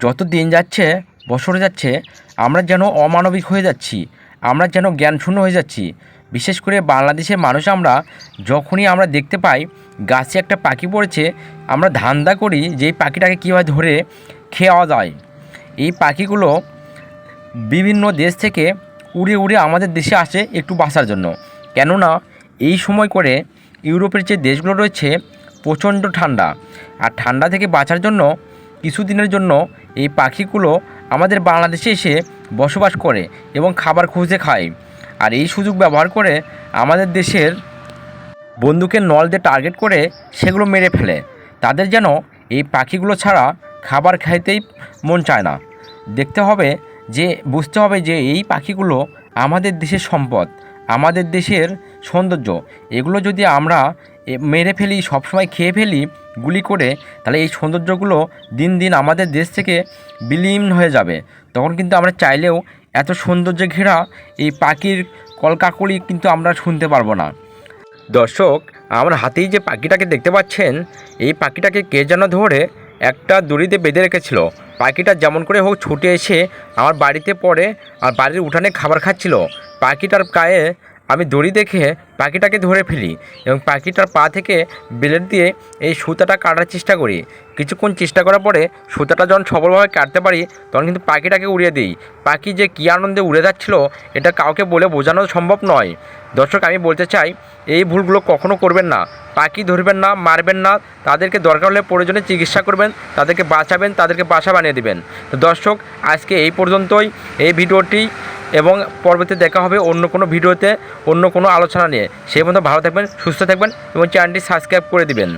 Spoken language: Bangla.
যত দিন যাচ্ছে, বছর যাচ্ছে, আমরা যেন অমানবিক হয়ে যাচ্ছি, আমরা যেন জ্ঞানশূন্য হয়ে যাচ্ছি। বিশেষ করে বাংলাদেশের মানুষ আমরা যখনই আমরা দেখতে পাই গাছে একটা পাখি পড়েছে, আমরা ধান্দা করি যে এই পাখিটাকে কীভাবে ধরে খাওয়া যায়। এই পাখিগুলো বিভিন্ন দেশ থেকে উড়ে উড়ে আমাদের দেশে আসে একটু বাঁচার জন্য। কেননা এই সময় করে ইউরোপের যে দেশগুলো রয়েছে প্রচণ্ড ঠান্ডা, আর ঠান্ডা থেকে বাঁচার জন্য কিছুদিনের জন্য এই পাখিগুলো আমাদের বাংলাদেশে এসে বসবাস করে এবং খাবার খুঁজে খায়। আর এই সুযোগ ব্যবহার করে আমাদের দেশের বন্দুকের নল দিয়ে টার্গেট করে সেগুলো মেরে ফেলে। তাদের যেন এই পাখিগুলো ছাড়া খাবার খাইতেই মন চায় না। দেখতে হবে যে, বুঝতে হবে যে এই পাখিগুলো আমাদের দেশের সম্পদ, আমাদের দেশের সৌন্দর্য। এগুলো যদি আমরা মেরে ফেলি, সবসময় খেয়ে ফেলি গুলি করে, তাহলে এই সৌন্দর্যগুলো দিন দিন আমাদের দেশ থেকে বিলীন হয়ে যাবে। তখন কিন্তু আমরা চাইলেও এত সৌন্দর্যে ঘেরা এই পাখির কলকাকলি কিন্তু আমরা শুনতে পারবো না। দর্শক, আমার হাতেই যে পাখিটাকে দেখতে পাচ্ছেন, এই পাখিটাকে কে যেন ধরে একটা দড়িতে বেঁধে রেখেছিল। পাখিটা যেমন করে হোক ছুটে এসে আমার বাড়িতে পড়ে আর বাড়ির উঠানে খাবার খাচ্ছিল। পাখিটার গায়ে আমি দড়ি দেখে পাখিটাকে ধরে ফেলি এবং পাখিটার পা থেকে ব্লেড দিয়ে এই সুতাটা কাটার চেষ্টা করি। কিছুক্ষণ চেষ্টা করার পরে সুতাটা যখন সফলভাবে কাটতে পারি, তখন কিন্তু পাখিটাকে উড়িয়ে দিই। পাখি যে কী আনন্দে উড়ে যাচ্ছিল, এটা কাউকে বলে বোঝানো সম্ভব নয়। দর্শক, আমি বলতে চাই, এই ভুলগুলো কখনো করবেন না। পাখি ধরবেন না, মারবেন না, তাদেরকে দরকার হলে প্রয়োজনে চিকিৎসা করবেন, তাদেরকে বাঁচাবেন, তাদেরকে বাসা বানিয়ে দেবেন। তো দর্শক, আজকে এই পর্যন্তই এই ভিডিওটি, এবং পরবর্তীতে দেখা হবে অন্য কোনো ভিডিওতে অন্য কোনো আলোচনা নিয়ে। সেই পর্যন্ত ভালো থাকবেন, সুস্থ থাকবেন এবং চ্যানেলটি সাবস্ক্রাইব করে দিবেন।